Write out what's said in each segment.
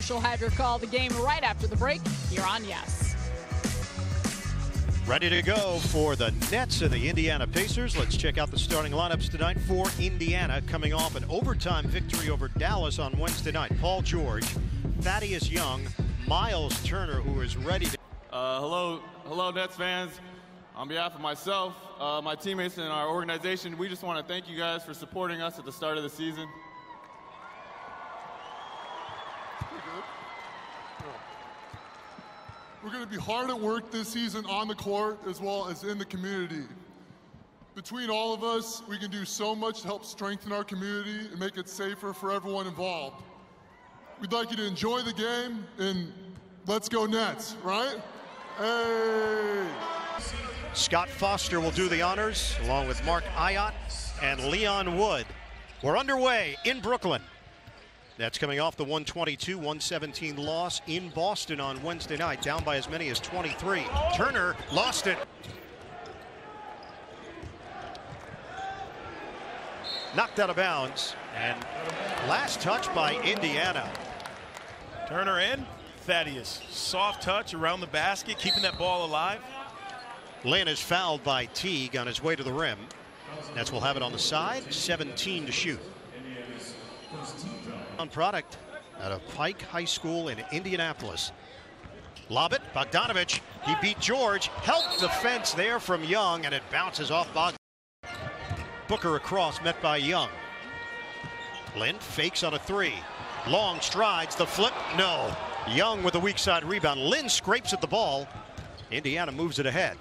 She'll have your call the game right after the break here on Yes. Ready to go for the Nets and the Indiana Pacers. Let's check out the starting lineups tonight for Indiana, coming off an overtime victory over Dallas on Wednesday night. Paul George, Thaddeus Young, Miles Turner, who is ready to... Hello, Nets fans. On behalf of myself, my teammates, and our organization, we just want to thank you guys for supporting us at the start of the season. We're going to be hard at work this season on the court as well as in the community. Between all of us, we can do so much to help strengthen our community and make it safer for everyone involved. We'd like you to enjoy the game, and let's go Nets, right? Hey! Scott Foster will do the honors, along with Mark Ayotte and Leon Wood. We're underway in Brooklyn. That's coming off the 122-117 loss in Boston on Wednesday night, down by as many as 23. Turner lost it. Knocked out of bounds, and last touch by Indiana. Turner in. Thaddeus, soft touch around the basket, keeping that ball alive. Lynn is fouled by Teague on his way to the rim. Nets will have it on the side, 17 to shoot. On product out of Pike High School in Indianapolis. Lob it, Bogdanovich, he beat George, helped defense there from Young, and it bounces off Bogdanovich. Booker across, met by Young. Lynn fakes on a three. Long strides, the flip, no. Young with a weak side rebound. Lynn scrapes at the ball. Indiana moves it ahead.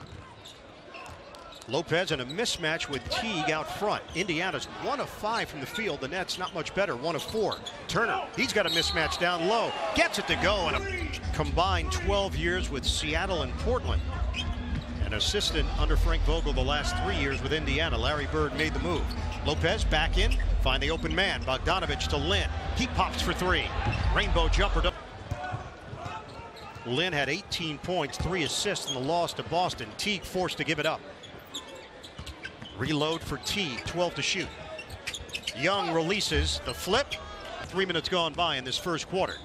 Lopez in a mismatch with Teague out front. Indiana's 1 of 5 from the field. The Nets not much better, 1 of 4. Turner, he's got a mismatch down low. Gets it to go, and a combined 12 years with Seattle and Portland. An assistant under Frank Vogel the last 3 years with Indiana. Larry Bird made the move. Lopez back in, find the open man. Bogdanovich to Lynn. He pops for 3. Rainbow jumper to... Lynn had 18 points, 3 assists in the loss to Boston. Teague forced to give it up. Reload for Teague, 12 to shoot. Young releases the flip. 3 minutes gone by in this first quarter.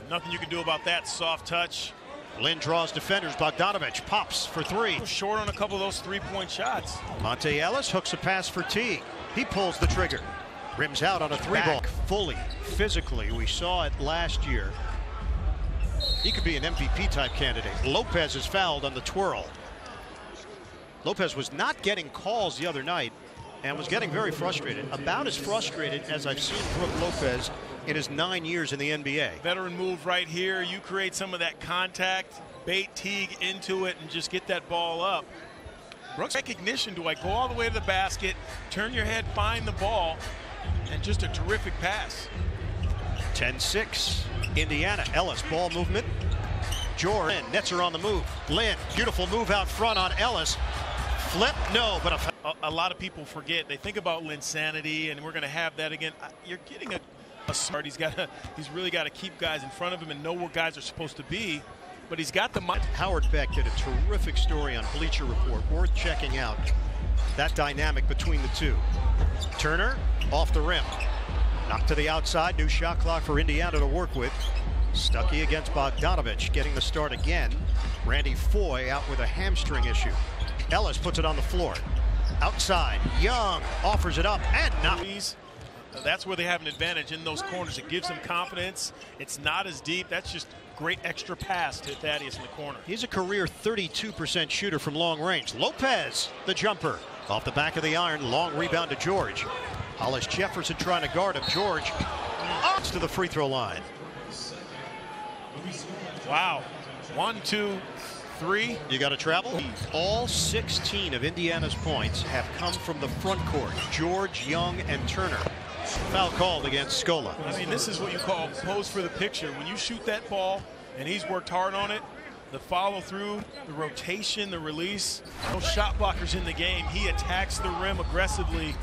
Nothing you can do about that soft touch. Lynn draws defenders. Bogdanovich pops for 3. Short on a couple of those three-point shots. Monte Ellis hooks a pass for Teague. He pulls the trigger. Rims out on a 3-ball. Fully, physically, we saw it last year. He could be an MVP type candidate. Lopez is fouled on the twirl. Lopez was not getting calls the other night and was getting very frustrated. About as frustrated as I've seen Brook Lopez in his 9 years in the NBA. Veteran move right here. You create some of that contact, bait Teague into it, and just get that ball up. Brooks' recognition, do I go all the way to the basket, turn your head, find the ball, and just a terrific pass. 10-6, Indiana. Ellis, ball movement. George, Nets are on the move. Lynn, beautiful move out front on Ellis. Flip, no, but a lot of people forget. They think about Linsanity, and we're going to have that again. You're getting a start. He's really got to keep guys in front of him and know where guys are supposed to be. But he's got the mind. Howard Beck did a terrific story on Bleacher Report, worth checking out. That dynamic between the two. Turner off the rim. Knocked to the outside. New shot clock for Indiana to work with. Stuckey against Bogdanovich, getting the start again. Randy Foye out with a hamstring issue. Ellis puts it on the floor. Outside, Young offers it up and not. That's where they have an advantage in those corners. It gives them confidence. It's not as deep. That's just great extra pass to Thaddeus in the corner. He's a career 32% shooter from long range. Lopez, the jumper. Off the back of the iron, long rebound to George. Hollis Jefferson trying to guard him. George to the free throw line. Wow. 1, 2, 3. You got to travel. All 16 of Indiana's points have come from the front court. George, Young, and Turner. Foul called against Scola. I mean, this is what you call pose for the picture. When you shoot that ball, and he's worked hard on it, the follow through, the rotation, the release, no shot blockers in the game. He attacks the rim aggressively,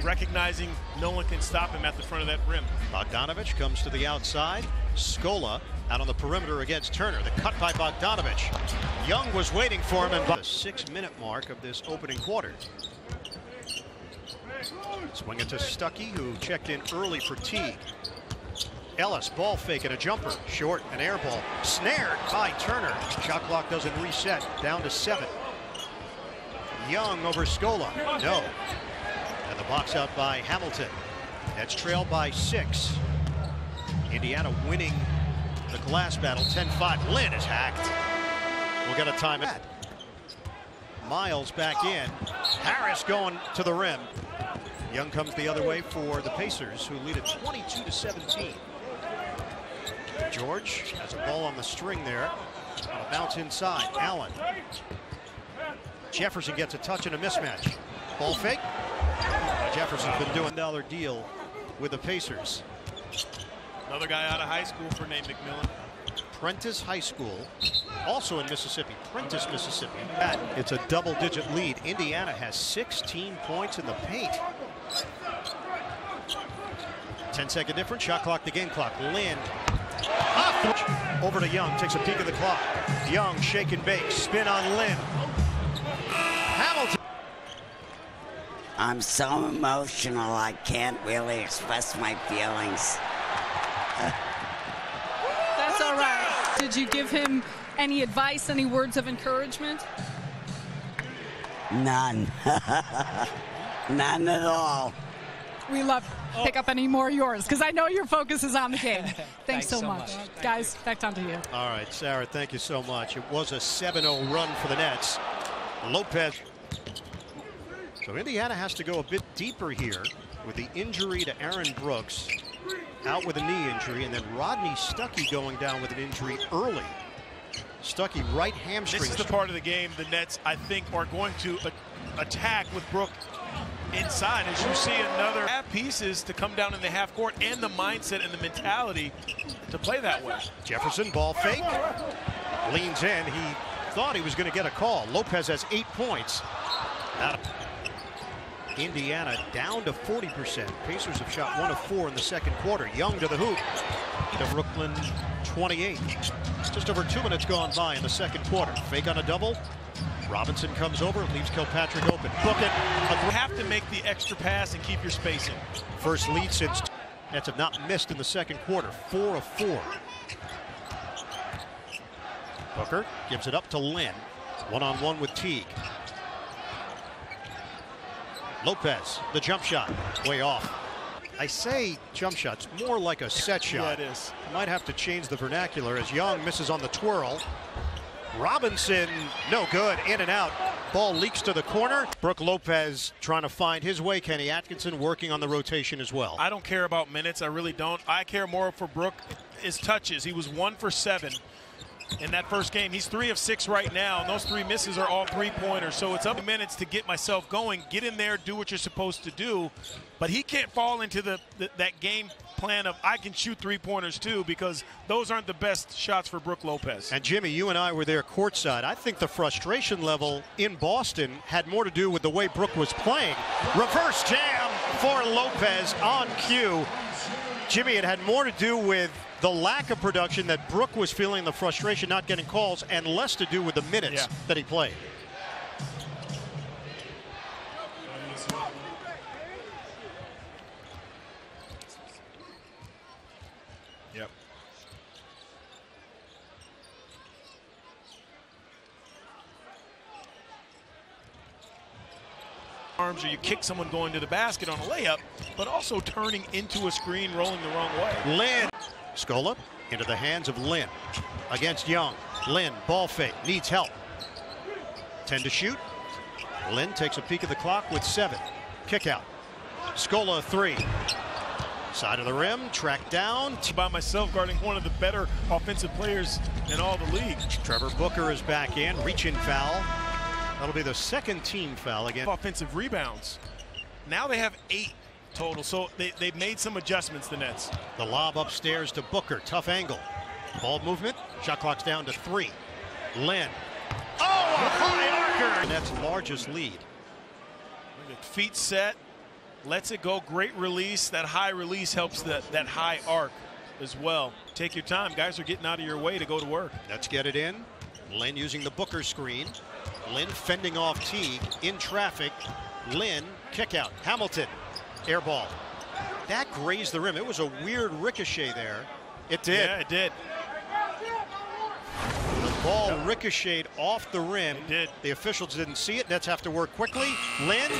recognizing no one can stop him at the front of that rim. Bogdanovich comes to the outside. Scola out on the perimeter against Turner. The cut by Bogdanovich. Young was waiting for him, and the 6-minute mark of this opening quarter. Swing it to Stuckey, who checked in early for Teague. Ellis, ball fake and a jumper. Short, an air ball. Snared by Turner. Shot clock doesn't reset. Down to 7. Young over Scola. No. And the box out by Hamilton. That's trailed by 6. Indiana winning the glass battle 10-5. Lynn is hacked. We'll get a timeout. Miles back in. Harris going to the rim. Young comes the other way for the Pacers, who lead at 22-17. George has a ball on the string there. On a bounce inside. Allen. Jefferson gets a touch and a mismatch. Ball fake. Jefferson's been doing $1 deal with the Pacers. Another guy out of high school for Nate McMillan. Prentice High School, also in Mississippi. Prentice, Mississippi. It's a double-digit lead. Indiana has 16 points in the paint. 10-second difference. Shot clock, the game clock. Lynn. Over to Young. Takes a peek at the clock. Young, shake and bake. Spin on Lynn. Hamilton. I'm so emotional, I can't really express my feelings. That's all right. Did you give him any advice, any words of encouragement? None. None at all. We love pick up any more of yours because I know your focus is on the game. Thanks so much. Guys, back down to you. All right, Sarah, thank you so much. It was a 7-0 run for the Nets. Lopez. So Indiana has to go a bit deeper here with the injury to Aaron Brooks, out with a knee injury, and then Rodney Stuckey going down with an injury early. Stuckey right hamstring. This is the part of the game the Nets, I think, are going to attack with Brook inside. As you see another pieces to come down in the half court and the mindset and the mentality to play that way. Jefferson, ball fake. Leans in. He thought he was going to get a call. Lopez has 8 points. Indiana down to 40%. Pacers have shot 1 of 4 in the second quarter. Young to the hoop. To Brooklyn 28. Just over 2 minutes gone by in the second quarter. Fake on a double. Robinson comes over, leaves Kilpatrick open. Book it. You have to make the extra pass and keep your spacing. First lead since Nets have not missed in the second quarter. 4 of 4. Booker gives it up to Lynn. One-on-one with Teague. Lopez, the jump shot, way off. I say jump shots, more like a set shot. Yeah, it is. Might have to change the vernacular as Young misses on the twirl. Robinson, no good, in and out. Ball leaks to the corner. Brook Lopez trying to find his way. Kenny Atkinson working on the rotation as well. I don't care about minutes, I really don't. I care more for Brook, his touches. He was 1 for 7. In that first game. He's 3 of 6 right now, and those 3 misses are all 3-pointers. So it's up to minutes to get myself going, get in there, do what you're supposed to do. But he can't fall into that game plan of I can shoot 3-pointers too, because those aren't the best shots for Brook Lopez. And Jimmy, you and I were there courtside. I think the frustration level in Boston had more to do with the way Brook was playing. Reverse jam for Lopez on cue. Jimmy, it had more to do with the lack of production that Brook was feeling, the frustration not getting calls, and less to do with the minutes that he played. Yep. Arms, or you kick someone going to the basket on a layup, but also turning into a screen, rolling the wrong way. Lynn. Scola into the hands of Lynn against Young. Lynn, ball fake, needs help. 10 to shoot. Lynn takes a peek at the clock with 7. Kick out. Scola 3. Side of the rim, tracked down. By myself guarding one of the better offensive players in all the league. Trevor Booker is back in, reach-in foul. That'll be the second team foul again. Offensive rebounds. Now they have 8 total, so they've made some adjustments, the Nets. The lob upstairs to Booker, tough angle. Ball movement, shot clock's down to 3. Lynn. Oh, a high archer! Nets' largest lead. Feet set, lets it go, great release. That high release helps that high arc as well. Take your time, guys are getting out of your way to go to work. Let's get it in. Lynn using the Booker screen. Lynn fending off Teague in traffic. Lynn, kick out. Hamilton. Air ball. That grazed the rim. It was a weird ricochet there. It did. Yeah, it did. The ball ricocheted off the rim. It did. The officials didn't see it. Nets have to work quickly. Lin.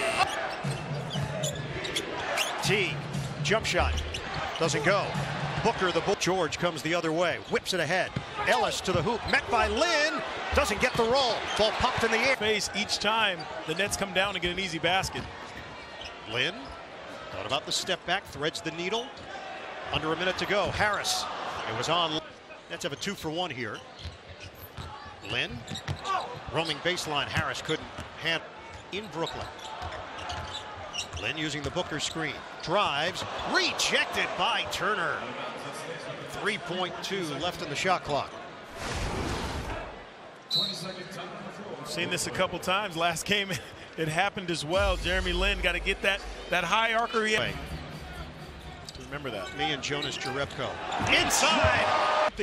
Teague. Jump shot. Doesn't go. Booker, the bull. George comes the other way. Whips it ahead. Ellis to the hoop. Met by Lin. Doesn't get the roll. Ball popped in the air. Face each time the Nets come down and get an easy basket. Lin. Thought about the step back. Threads the needle. Under a minute to go. Harris. It was on. Nets have a 2-for-1 here. Lin. Roaming baseline. Harris couldn't handle in Brooklyn. Lin using the Booker screen. Drives. Rejected by Turner. 3.2 left in the shot clock. We've seen this a couple times. Last game it happened as well. Jeremy Lin got to get that high arcer. Remember that. Me and Jonas Jerebko. Inside.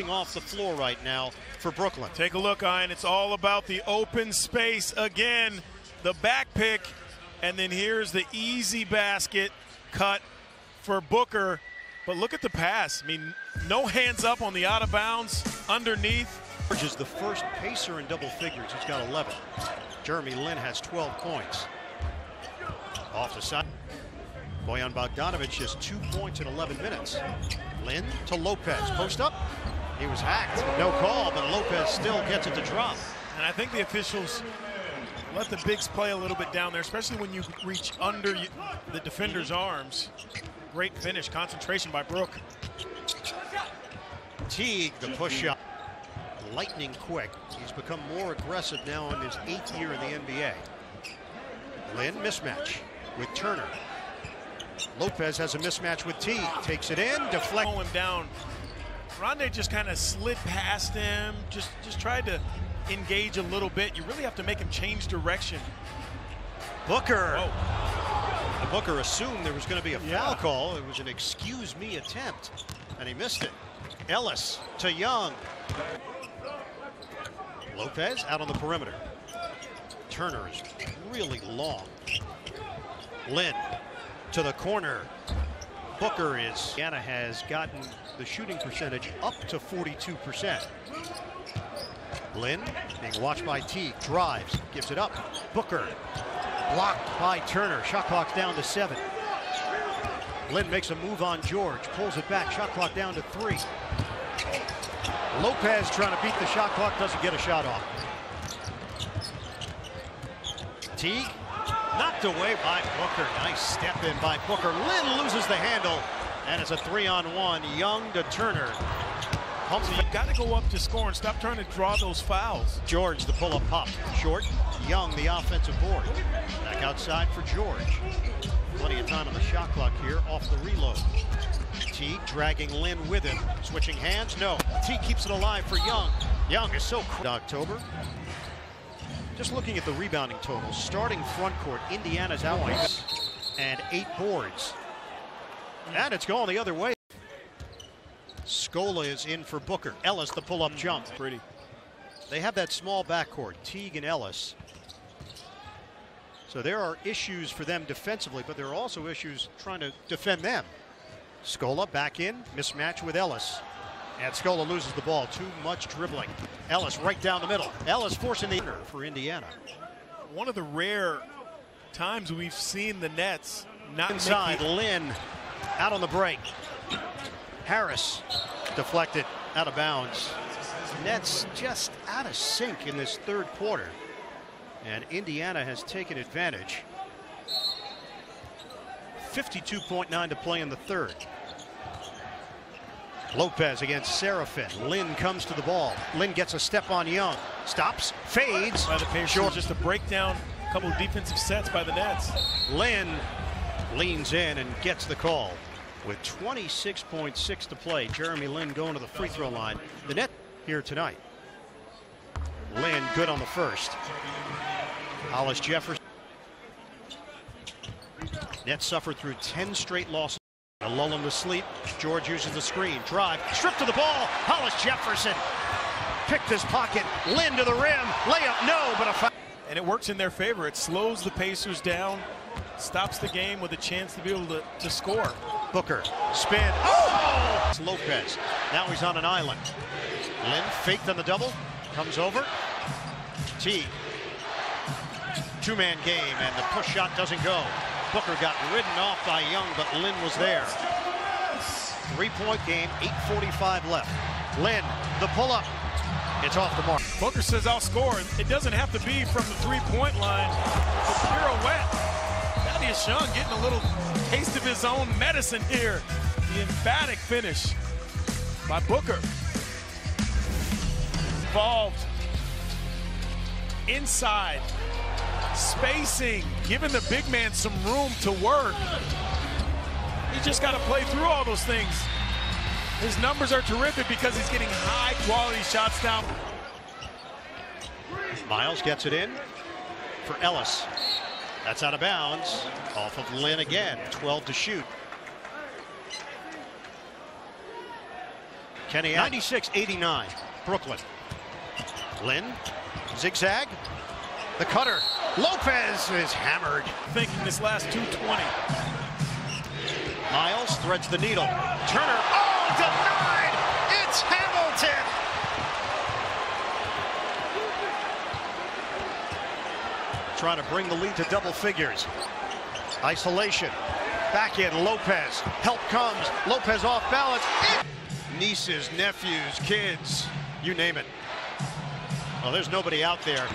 Off the floor right now for Brooklyn. Take a look, Ian. It's all about the open space again. The back pick. And then here's the easy basket cut for Booker. But look at the pass. I mean, no hands up on the out of bounds underneath. George is the first Pacer in double figures. He's got 11. Jeremy Lin has 12 points. Off the side. Bojan Bogdanovic just 2 points in 11 minutes. Lin to Lopez. Post up. He was hacked. No call, but Lopez still gets it to drop. And I think the officials let the bigs play a little bit down there, especially when you reach under the defender's arms. Great finish, concentration by Brook. Teague, the push shot. Lightning quick. He's become more aggressive now in his 8th year in the NBA. Lin, mismatch with Turner. Lopez has a mismatch with Teague. Takes it in, deflect. Him down. Rondae just kind of slid past him, just tried to engage a little bit. You really have to make him change direction. Booker. Oh. And Booker assumed there was going to be a foul call. It was an excuse me attempt, and he missed it. Ellis to Young. Lopez out on the perimeter. Turner is really long. Lin to the corner. Booker is. Indiana has gotten the shooting percentage up to 42%. Lin being watched by Teague. Drives. Gives it up. Booker. Blocked by Turner. Shot clock's down to 7. Lin makes a move on George. Pulls it back. Shot clock down to 3. Lopez trying to beat the shot clock. Doesn't get a shot off. Teague. Knocked away by Booker. Nice step in by Booker. Lin loses the handle. And it's a 3-on-1. Young to Turner. So you've got to go up to score and stop trying to draw those fouls. George, the pull-up pop. Short. Young, the offensive board. Back outside for George. Plenty of time on the shot clock here off the reload. Teague dragging Lin with him. Switching hands. No. Teague keeps it alive for Young. Young is so cool. October. Just looking at the rebounding totals. Starting front court, Indiana's out and 8 boards. And it's going the other way. Scola is in for Booker. Ellis, the pull-up jump. Pretty. They have that small backcourt, Teague and Ellis. So there are issues for them defensively, but there are also issues trying to defend them. Scola back in, mismatch with Ellis. And Scola loses the ball. Too much dribbling. Ellis right down the middle. Ellis forcing the for Indiana. One of the rare times we've seen the Nets not inside. Lin out on the break. Harris deflected out of bounds. Nets just out of sync in this third quarter. And Indiana has taken advantage. 52.9 to play in the third. Lopez against Serafin. Lin comes to the ball. Lin gets a step on Young. Stops, fades. By the Pacers, short. Just a breakdown, a couple of defensive sets by the Nets. Lin leans in and gets the call. With 26.6 to play, Jeremy Lin going to the free throw line. The net here tonight. Lin good on the first. Hollis Jefferson. Nets suffered through 10 straight losses. A lull him to sleep. George uses the screen. Drive. Strip to the ball. Hollis Jefferson picked his pocket. Lin to the rim. Layup. No, but a foul. And it works in their favor. It slows the Pacers down. Stops the game with a chance to be able to score. Booker, spin. Oh! It's Lopez. Now he's on an island. Lin faked on the double. Comes over. Teague. Two-man game, and the push shot doesn't go. Booker got ridden off by Young, but Lin was there. 3-point game, 8:45 left. Lin, the pull-up. It's off the mark. Booker says, I'll score. It doesn't have to be from the three-point line. The pirouette. Thaddeus Young getting a little taste of his own medicine here. The emphatic finish by Booker. Involved. Inside. Spacing. Giving the big man some room to work. He just got to play through all those things. His numbers are terrific because he's getting high-quality shots down. Miles gets it in for Ellis. That's out of bounds. Off of Lin again. 12 to shoot. Kenny, 96-89. Brooklyn. Lin, zigzag. The cutter. Lopez is hammered. Thinking this last 220. Miles threads the needle. Turner. Oh, denied! It's Hamilton! Trying to bring the lead to double figures. Isolation. Back in Lopez. Help comes. Lopez off balance. Nieces, nephews, kids, you name it. Well, there's nobody out there.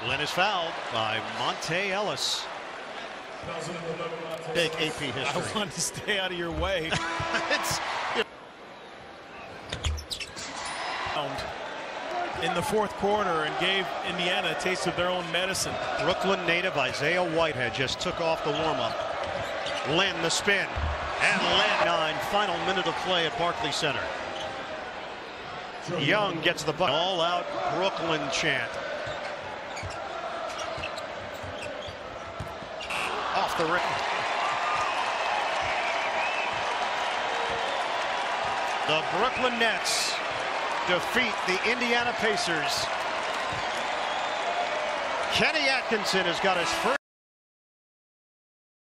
Lin is fouled by Monte Ellis. Big AP history. I want to stay out of your way. In the fourth quarter and gave Indiana a taste of their own medicine. Brooklyn native Isaiah Whitehead just took off the warm-up. Lin the spin. And Lin 9, final minute of play at Barclays Center. Young gets the bucket. All-out Brooklyn chant. Off the rim. The Brooklyn Nets defeat the Indiana Pacers. Kenny Atkinson has got his first